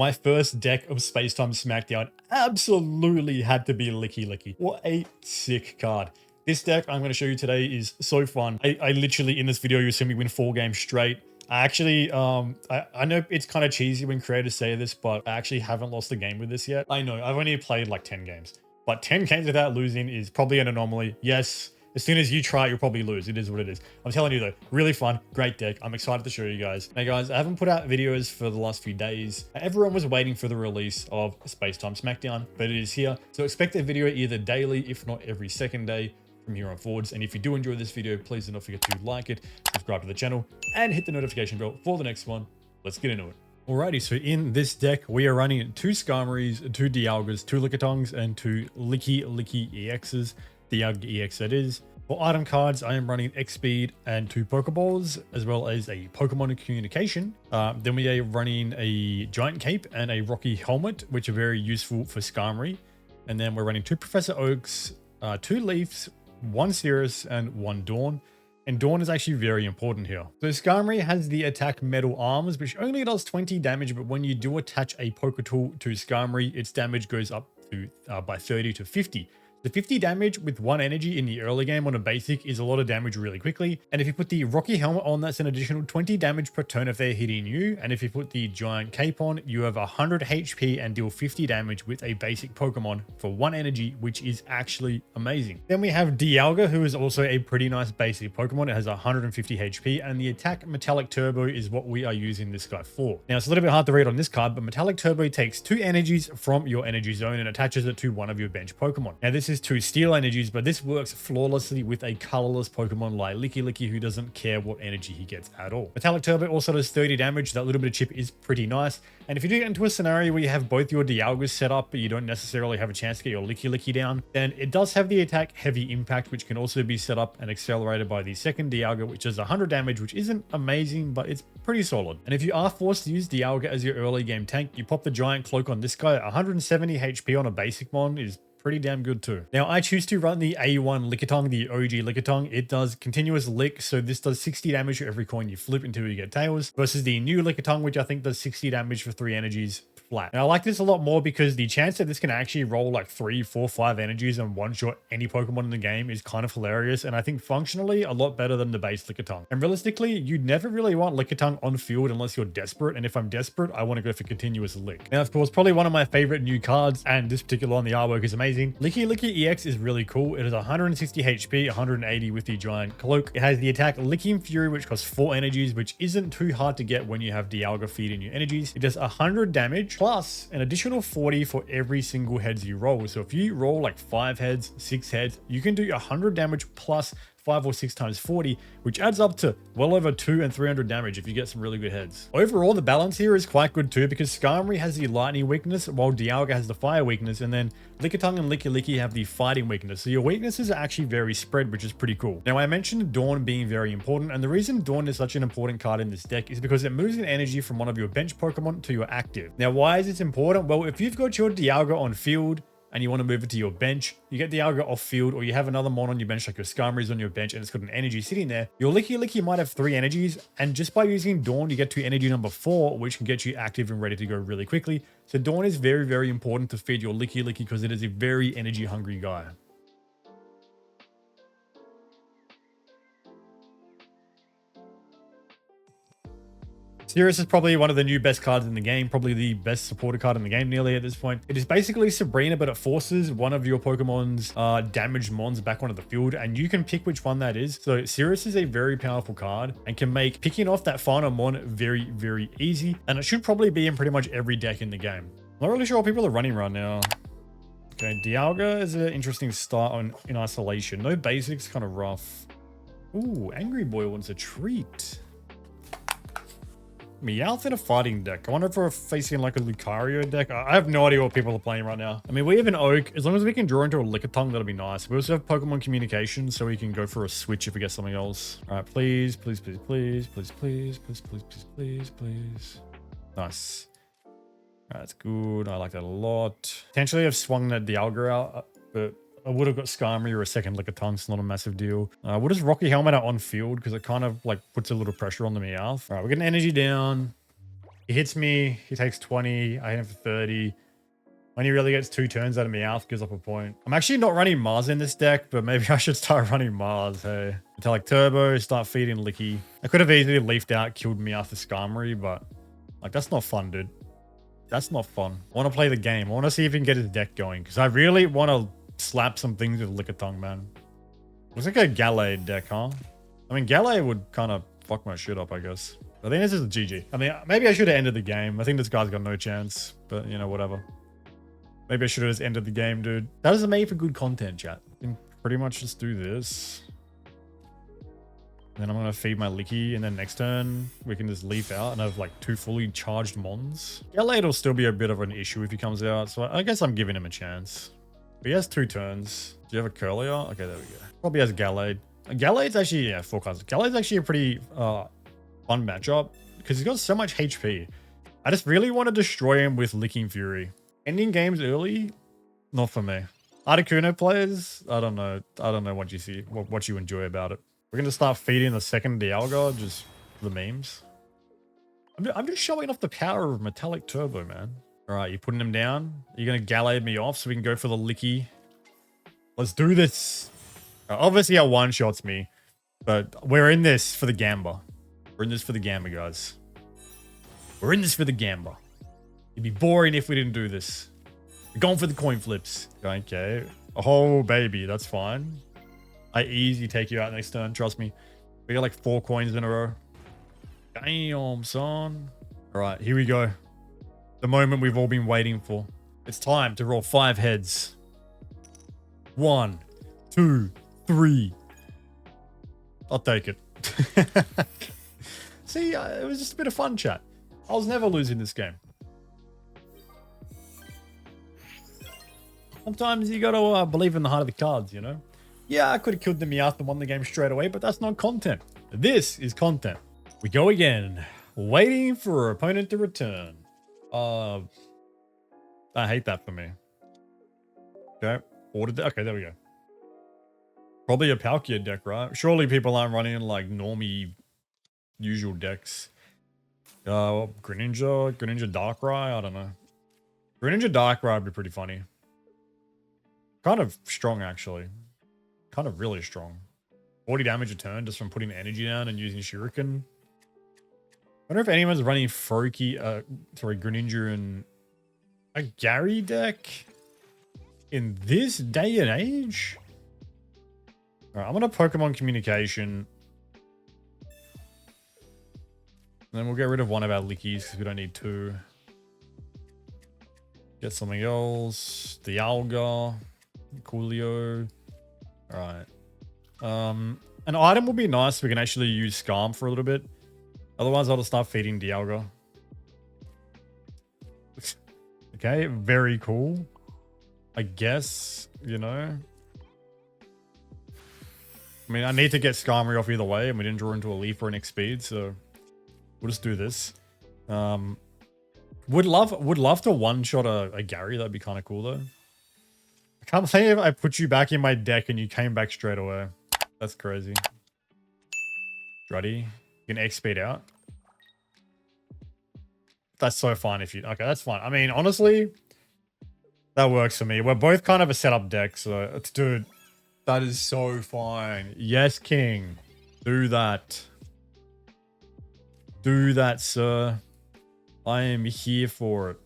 My first deck of Space Time Smackdown absolutely had to be Lickylicky. What a sick card. This deck I'm going to show you today is so fun. I literally, in this video, you'll see me win 4 games straight. I actually, I know it's kind of cheesy when creators say this, but I actually haven't lost a game with this yet. I know, I've only played like 10 games. But 10 games without losing is probably an anomaly. Yes, as soon as you try, you'll probably lose. It is what it is. I'm telling you though, really fun, great deck. I'm excited to show you guys. Now guys, I haven't put out videos for the last few days. Everyone was waiting for the release of Space Time Smackdown, but it is here. So expect a video either daily, if not every second day from here on forwards. And if you do enjoy this video, please do not forget to like it, subscribe to the channel, and hit the notification bell for the next one. Let's get into it. Alrighty, so in this deck, we are running 2 Skarmories, 2 Dialgas, 2 Lickitongs, and 2 Lickylicky EXs. Dialga EX that is. For item cards, I am running X Speed and 2 Pokeballs, as well as a Pokemon Communication. Then we are running a Giant Cape and a Rocky Helmet, which are very useful for Skarmory. And then we're running 2 Professor Oaks, 2 Leafs, 1 Cirrus, and 1 Dawn. And Dawn is actually very important here. So Skarmory has the attack Metal Arms, which only does 20 damage, but when you do attach a Poketool to Skarmory, its damage goes up to by 30 to 50. The 50 damage with 1 energy in the early game on a basic is a lot of damage really quickly. And if you put the Rocky Helmet on, that's an additional 20 damage per turn if they're hitting you. And if you put the Giant Cape on, you have 100 HP and deal 50 damage with a basic Pokemon for 1 energy, which is actually amazing. Then we have Dialga, who is also a pretty nice basic Pokemon. It has 150 HP, and the attack Metallic Turbo is what we are using this guy for. Now, it's a little bit hard to read on this card, but Metallic Turbo takes 2 energies from your energy zone and attaches it to one of your bench Pokemon. Now, this is 2 steel energies, but this works flawlessly with a colorless Pokemon like Lickylicky, who doesn't care what energy he gets at all. Metallic Turbo also does 30 damage. That little bit of chip is pretty nice. And if you do get into a scenario where you have both your Dialgas set up, but you don't necessarily have a chance to get your Lickylicky down, then it does have the attack Heavy Impact, which can also be set up and accelerated by the second Dialga, which does 100 damage, which isn't amazing, but it's pretty solid. And if you are forced to use Dialga as your early game tank, you pop the Giant Cloak on this guy. 170 HP on a basic mon is pretty damn good too. Now I choose to run the A1 Lickitung, the OG Lickitung. It does continuous lick, so this does 60 damage for every coin you flip until you get tails, versus the new Lickitung, which I think does 60 damage for 3 energies flat. Now I like this a lot more because the chance that this can actually roll like 3, 4, 5 energies and one-shot any Pokemon in the game is kind of hilarious, and I think functionally a lot better than the base Lickitung. And realistically, you never really want Lickitung on field unless you're desperate, and if I'm desperate, I want to go for continuous lick. Now of course, probably one of my favorite new cards, and this particular one, the artwork is amazing. Lickylicky EX is really cool. It has 160 HP, 180 with the Giant Cloak. It has the attack Licking Fury, which costs 4 energies, which isn't too hard to get when you have Dialga feeding your energies. It does 100 damage plus an additional 40 for every single heads you roll. So if you roll like 5 heads, 6 heads, you can do 100 damage plus 5 or 6 times 40, which adds up to well over 200 and 300 damage if you get some really good heads. Overall, the balance here is quite good too, because Skarmory has the lightning weakness while Dialga has the fire weakness, and then Lickitung and Lickylicky have the fighting weakness. So your weaknesses are actually very spread, which is pretty cool. Now I mentioned Dawn being very important, and the reason Dawn is such an important card in this deck is because it moves an energy from one of your bench Pokemon to your active. Now why is this important? Well, if you've got your Dialga on field and you want to move it to your bench, you get Dialga off field, or you have another mon on your bench, like your Skarmory's on your bench and it's got an energy sitting there, your Lickylicky might have 3 energies, and just by using Dawn, you get to energy number 4, which can get you active and ready to go really quickly. So Dawn is very, very important to feed your Lickylicky because it is a very energy hungry guy. Cirrus is probably one of the new best cards in the game, probably the best supported card in the game nearly at this point. It is basically Sabrina, but it forces one of your Pokemon's damaged mons back onto the field, and you can pick which one that is. So Cirrus is a very powerful card and can make picking off that final mon very, very easy, and it should probably be in pretty much every deck in the game. I'm not really sure what people are running right now. Okay, Dialga is an interesting start in isolation. No basics, kind of rough. Ooh, Angry Boy wants a treat. Meowth in a fighting deck. I wonder if we're facing like a Lucario deck. I have no idea what people are playing right now. I mean, we have an Oak. As long as we can draw into a Lickitung, that'll be nice. We also have Pokemon Communication, so we can go for a switch if we get something else. All right, please, please, please, please, please, please, please, please, please, please, please. Nice. All right, that's good. I like that a lot. Potentially I've swung that Dialga out, but I would have got Skarmory or a second Lickitung. It's not a massive deal. We'll just Rocky Helmet out on field because it kind of like puts a little pressure on the Meowth. All right, we're getting energy down. He hits me, he takes 20, I hit him for 30. When he really gets 2 turns out of Meowth, gives up a point. I'm actually not running Mars in this deck, but maybe I should start running Mars, hey. Until like Turbo, start feeding Licky. I could have easily leafed out, killed Meowth for Skarmory, but like that's not fun, dude. That's not fun. I want to play the game. I want to see if he can get his deck going, because I really want to slap some things with Lickitung, man. Looks like a Gallade deck, huh? I mean, Gallade would kind of fuck my shit up, I guess. I think this is a GG. I mean, maybe I should have ended the game. I think this guy's got no chance, but you know, whatever. Maybe I should have just ended the game, dude. That is made for good content, chat. I can pretty much just do this. Then I'm going to feed my Licky, and then next turn, we can just leaf out and have like 2 fully charged Mons. Gallade will still be a bit of an issue if he comes out, so I guess I'm giving him a chance. But he has 2 turns. Do you have a Curlier? Okay, there we go. Probably has Gallade. Gallade's actually, yeah, 4 cards. Gallade's actually a pretty fun matchup because he's got so much HP. I just really want to destroy him with Licking Fury. Ending games early, not for me. Articuno players, I don't know. I don't know what you see, what you enjoy about it. We're going to start feeding the second Dialga, just the memes. I'm just showing off the power of Metallic Turbo, man. All right, you're putting him down. You're going to Gallade me off so we can go for the Licky. Let's do this. Obviously, our one-shots me, but we're in this for the Gamba. We're in this for the Gamba, guys. We're in this for the Gamba. It'd be boring if we didn't do this. We're going for the coin flips. Okay. Oh, baby. That's fine. I easy take you out next turn. Trust me. We got like 4 coins in a row. Damn, son. All right. Here we go. The moment we've all been waiting for. It's time to roll 5 heads. 1, 2, 3. I'll take it. See, it was just a bit of fun, chat. I was never losing this game. Sometimes you gotta believe in the heart of the cards, you know? Yeah, I could have killed the Meowth and won the game straight away, but that's not content. This is content. We go again. Waiting for our opponent to return. I hate that for me. Okay. Okay, there we go. Probably a Palkia deck, right? Surely people aren't running like normie usual decks. Greninja Darkrai, I don't know. Greninja Darkrai would be pretty funny. Kind of strong, actually. Kind of really strong. 40 damage a turn just from putting energy down and using Shuriken. I wonder if anyone's running Greninja and a Gary deck in this day and age? Alright, I'm going to Pokemon Communication. And then we'll get rid of one of our Lickies because we don't need 2. Get something else. Dialga. Coolio. Alright. An item will be nice. We can actually use Skarm for a little bit. Otherwise, I'll just start feeding Dialga. Okay, very cool. I guess, you know. I mean, I need to get Skarmory off either way, and we didn't draw into a Leaf or an X speed, so we'll just do this. Would love to one-shot a Gary. That'd be kind of cool, though. I can't believe I put you back in my deck and you came back straight away. That's crazy. Ready? You can X speed out. That's so fine if you... Okay, that's fine. I mean, honestly, that works for me. We're both kind of a setup deck, so... Dude, that is so fine. Yes, King. Do that. Do that, sir. I am here for it.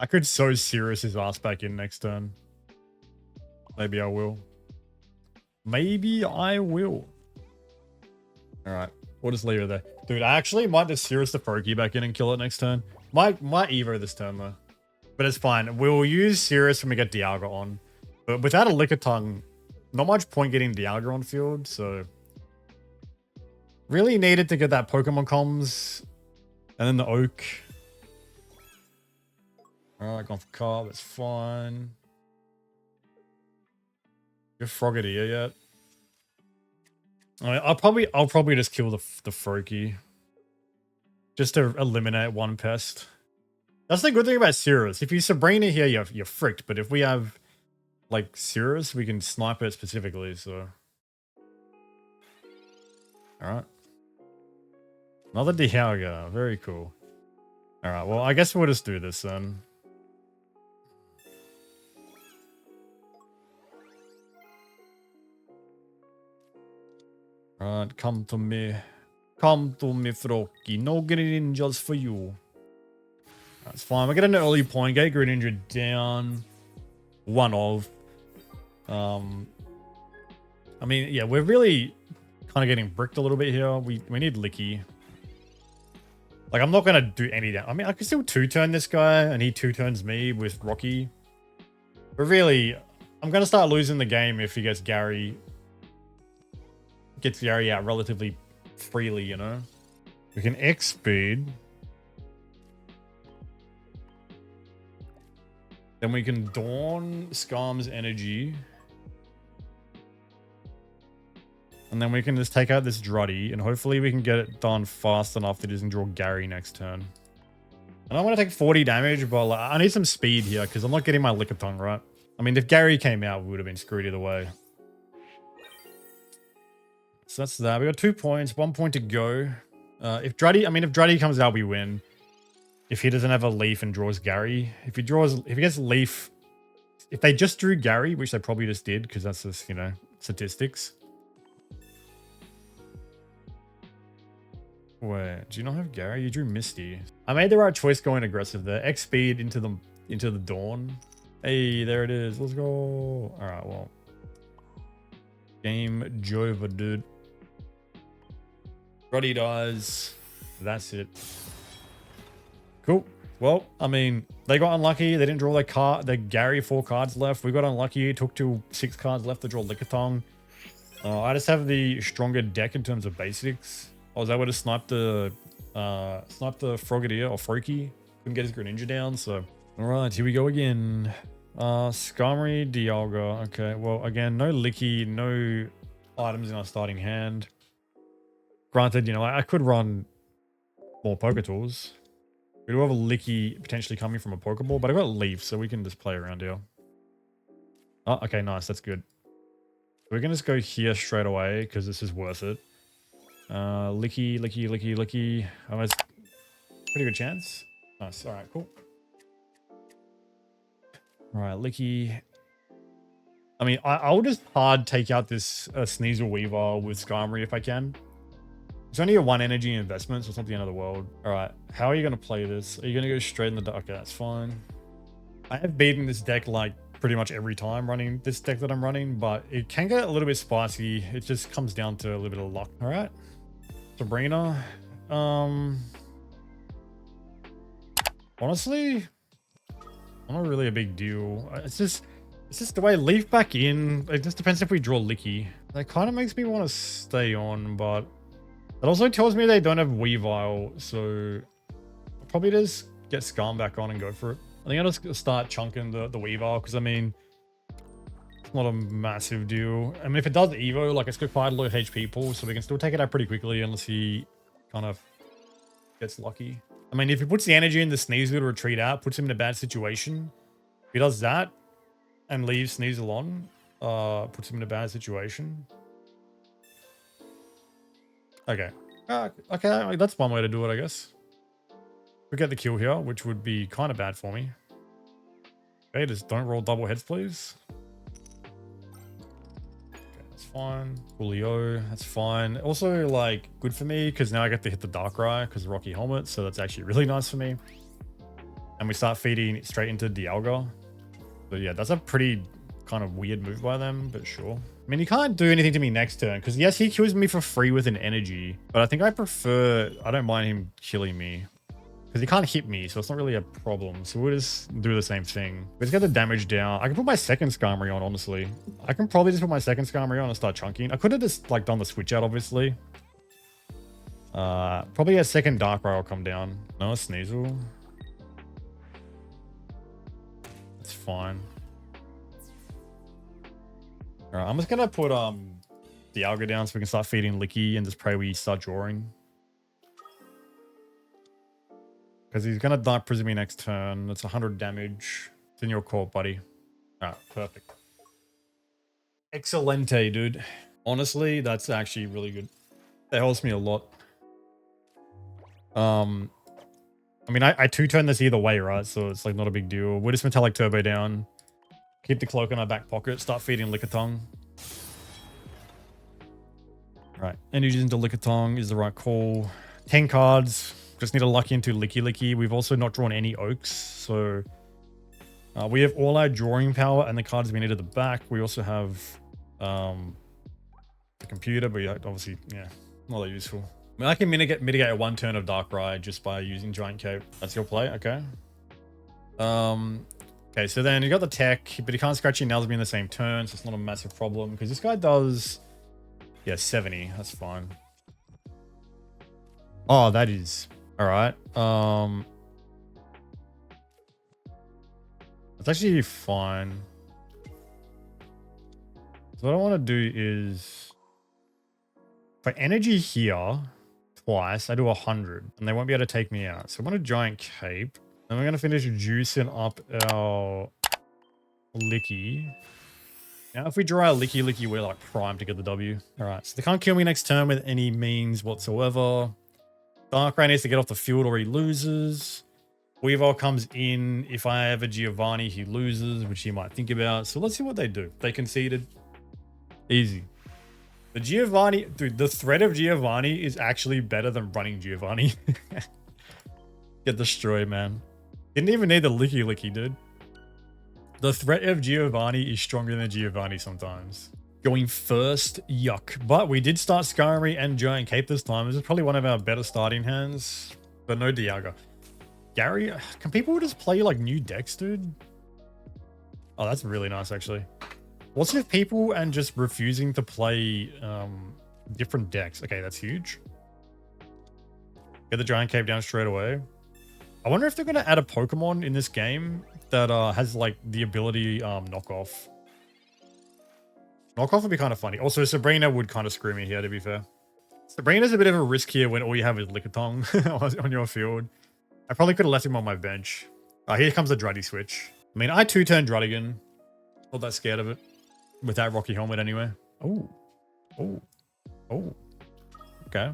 I could so serious his ass back in next turn. Maybe I will. Maybe I will. Alright, we'll just leave it there. Dude, I actually might just serious the Froakie back in and kill it next turn. Might Evo this turn though. But it's fine. We'll use Sirius when we get Dialga on. But without a Lickitung, not much point getting Dialga on field, so... Really needed to get that Pokemon comms. And then the Oak. Alright, gone for Carb, that's fine. You're Frogadier yet? I'll probably just kill the Froakie. Just to eliminate one pest. That's the good thing about Cirrus. If you Sabrina here, you're fricked. But if we have like Cirrus, we can snipe it specifically, so. All right. Another Dialga. Very cool. All right. Well, I guess we'll just do this then. All right. Come to me. Come to me, Frocky. No Greninjas for you. That's fine. We're getting an early point. Get Greninja down. One of. I mean, yeah, we're really kind of getting bricked a little bit here. We need Licky. Like, I'm not going to do any damage. I mean, I can still two-turn this guy, and he two-turns me with Rocky. But really, I'm going to start losing the game if he gets Gary out relatively freely, you know? We can X-speed. Then we can Dawn Skarm's energy. And then we can just take out this Druddy, and hopefully we can get it done fast enough that it doesn't draw Gary next turn. And I'm going to take 40 damage, but like, I need some speed here because I'm not getting my Lickitung, right? I mean, if Gary came out, we would have been screwed either way. So that's that. We got 2 points, 1 point to go. If Druddy comes out, we win. If he doesn't have a Leaf and draws Gary. If he gets Leaf, if they just drew Gary, which they probably just did because that's just, you know, statistics. Wait, do you not have Gary? You drew Misty. I made the right choice going aggressive there. X speed into the Dawn. Hey, there it is. Let's go. All right, well. Game Jova, dude. Roddy dies. That's it. Cool. Well, I mean, they got unlucky. They didn't draw their Gary 4 cards left. We got unlucky. It took till 6 cards left to draw Lickitung. I just have the stronger deck in terms of basics. I was able to snipe the Frogadier or Froakie. Couldn't get his Greninja down, so. Alright, here we go again. Skarmory, Dialga. Okay, well, again, no Licky, no items in our starting hand. Granted, you know, I could run more Poketools. We do have a Licky potentially coming from a Pokeball, but I got Leaf, so we can just play around here. Oh, okay, nice, that's good. We're gonna just go here straight away, because this is worth it. Licky. Almost pretty good chance. Nice. All right, cool. All right, Licky. I mean, I'll just hard take out this Sneasel Weavile with Skarmory if I can. It's only a 1 energy investment, so it's not the end of the world. All right, how are you going to play this? Are you going to go straight in the dark? Okay, that's fine. I have beaten this deck like pretty much every time running this deck that I'm running, but it can get a little bit spicy. It just comes down to a little bit of luck. All right. Sabrina, honestly, not really a big deal. It's just the way Leaf back in. It just depends if we draw Licky. That kind of makes me want to stay on, but it also tells me they don't have Weavile, so I'll probably just get Skarm back on and go for it. I think I'll just start chunking the Weavile because I mean, it's not a massive deal. I mean, if it does Evo, like it's got quite a low HP pool, so we can still take it out pretty quickly unless he kind of gets lucky. I mean, if he puts the energy in the Sneasel to retreat out, puts him in a bad situation. If he does that and leaves Sneasel on, puts him in a bad situation. Okay. Okay, that's one way to do it, I guess. We get the kill here, which would be kind of bad for me. Okay, just don't roll double heads, please. Fine. Julio, that's fine. Also, like, good for me because now I get to hit the Darkrai because Rocky Helmet, so that's actually really nice for me. And we start feeding it straight into Dialga. So yeah, that's a pretty kind of weird move by them, but sure. I mean, he can't do anything to me next turn because yes, he kills me for free with an energy, but I think I don't mind him killing me. Because he can't hit me, so it's not really a problem. So we'll just do the same thing. Let's get the damage down. I can put my second Skarmory on, honestly. I can probably just put my second Skarmory on and start chunking. I could have just like done the switch out, obviously. Probably a second Darkrai will come down. No, Sneasel. That's fine. Alright, I'm just gonna put Dialga down so we can start feeding Licky and just pray we start drawing. Because he's going to Dark Prison me next turn. That's 100 damage. It's in your court, buddy. Alright, perfect. Excelente, dude. Honestly, that's actually really good. That helps me a lot. I mean, I two-turn this either way, right? So it's like not a big deal. We'll just Metallic Turbo down. Keep the cloak in our back pocket. Start feeding Lickitung. Right. Energies into Lickitung is the right call. 10 cards. Just need a lucky into Lickylicky. We've also not drawn any Oaks. So we have all our drawing power and the cards we need at the back. We also have the computer, but obviously, yeah, not that useful. I mean, I can mitigate a 1 turn of Darkrai just by using Giant Cape. That's your play, okay. Okay, so then you got the tech, but he can't scratch your nails in the same turn, so it's not a massive problem because this guy does, yeah, 70. That's fine. Oh, that is all right. That's actually fine. So what I want to do is for energy here twice, I do 100, and they won't be able to take me out. So I want a Giant Cape. And we're going to finish juicing up our Licky. Now, if we draw our Lickylicky, we're like primed to get the W. All right, so they can't kill me next turn with any means whatsoever. Darkrai needs to get off the field or he loses. Weaville comes in. If I have a Giovanni, he loses, which he might think about. So let's see what they do. They conceded. Easy. The Giovanni, dude, the threat of Giovanni is actually better than running Giovanni. Get destroyed, man. Didn't even need the Lickylicky, dude. The threat of Giovanni is stronger than Giovanni sometimes. Going first, yuck. But we did start Skarmory and Giant Cape this time. This is probably one of our better starting hands. But no Dialga. Gary, can people just play like new decks, dude? Oh, that's really nice, actually. What's with people and just refusing to play different decks? Okay, that's huge. Get the Giant Cape down straight away. I wonder if they're going to add a Pokemon in this game that has like the ability knockoff. Knockoff would be kind of funny. Also, Sabrina would kind of screw me here, to be fair. Sabrina's a bit of a risk here when all you have is Lickitung on your field. I probably could have left him on my bench. Here comes the Druddy switch. I mean, I two-turn Druddigan. Not that scared of it. With that Rocky Helmet anyway. Oh. Oh. Oh. Okay.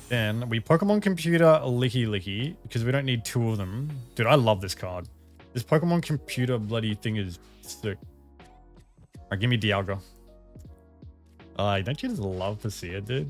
Then we Pokemon Computer Lickylicky because we don't need 2 of them. Dude, I love this card. This Pokemon Computer bloody thing is sick. Alright, give me Dialga. Don't you just love to see it, dude?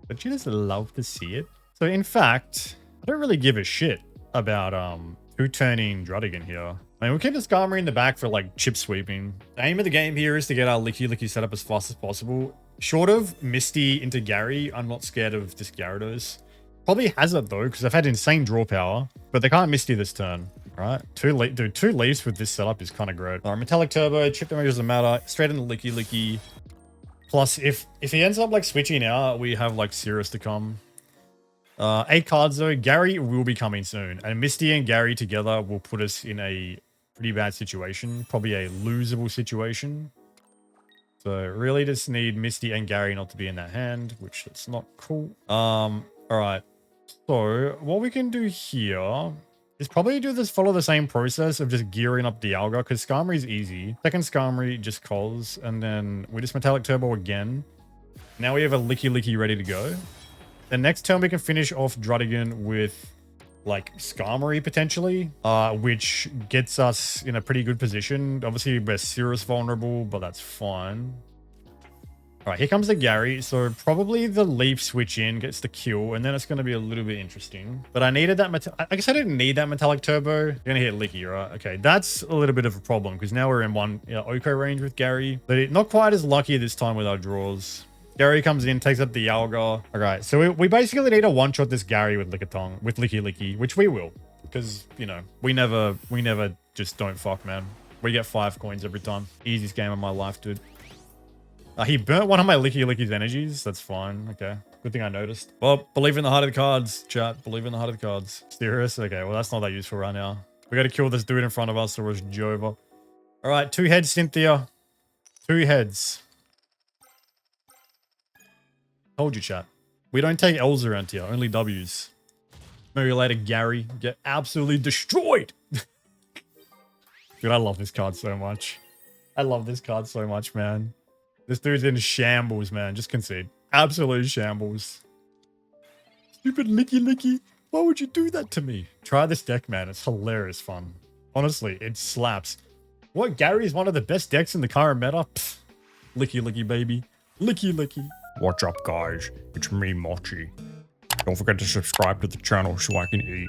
Don't you just love to see it? So in fact, I don't really give a shit about two-turning Druddigan here. I mean, we keep the Skarmory in the back for like chip sweeping. The aim of the game here is to get our Lickylicky set up as fast as possible. Short of Misty into Gary, I'm not scared of this Gyarados. Probably has it though, because I've had insane draw power, but they can't Misty this turn. All right, two leaves with this setup is kind of great. All right, Metallic Turbo, chip damage doesn't matter. Straight into Lickylicky. Plus, if he ends up like switching out, we have like Cirrus to come. 8 cards though. Gary will be coming soon, and Misty and Gary together will put us in a pretty bad situation, probably a losable situation. So really just need Misty and Gary not to be in that hand, which is not cool. All right. So what we can do here is probably follow the same process of just gearing up Dialga, because Skarmory is easy. Second Skarmory just calls, and then we just Metallic Turbo again. Now we have a Lickylicky ready to go. The next turn we can finish off Druddigan with like Skarmory potentially, which gets us in a pretty good position. Obviously we're Cirrus vulnerable, but that's fine. All right, here comes the Gary. So probably the Leaf switch in gets the kill, and then it's going to be a little bit interesting. But I needed that. I guess I didn't need that Metallic Turbo. You're going to hit Licky, right? Okay, that's a little bit of a problem because now we're in one Oko range with Gary. But not quite as lucky this time with our draws. Gary comes in, takes up the Dialga. All right, so we basically need to one-shot this Gary with Lickylicky, which we will. Because, you know, we never just don't fuck, man. We get 5 coins every time. Easiest game of my life, dude. He burnt one of my Lickylicky's energies. That's fine. Okay. Good thing I noticed. Well, believe in the heart of the cards, chat. Believe in the heart of the cards. Serious? Okay, well, that's not that useful right now. We got to kill this dude in front of us or it's Jova. All right, 2 heads, Cynthia. 2 heads. Told you, chat. We don't take L's around here, only W's. Maybe later, Gary. Get absolutely destroyed. Dude, I love this card so much. I love this card so much, man. This dude's in shambles, man. Just concede. Absolute shambles. Stupid Lickylicky. Why would you do that to me? Try this deck, man. It's hilarious fun. Honestly, it slaps. What, Gary is one of the best decks in the current meta? Pfft. Lickylicky, baby. Lickylicky. What's up, guys? It's me, Mochi. Don't forget to subscribe to the channel so I can eat.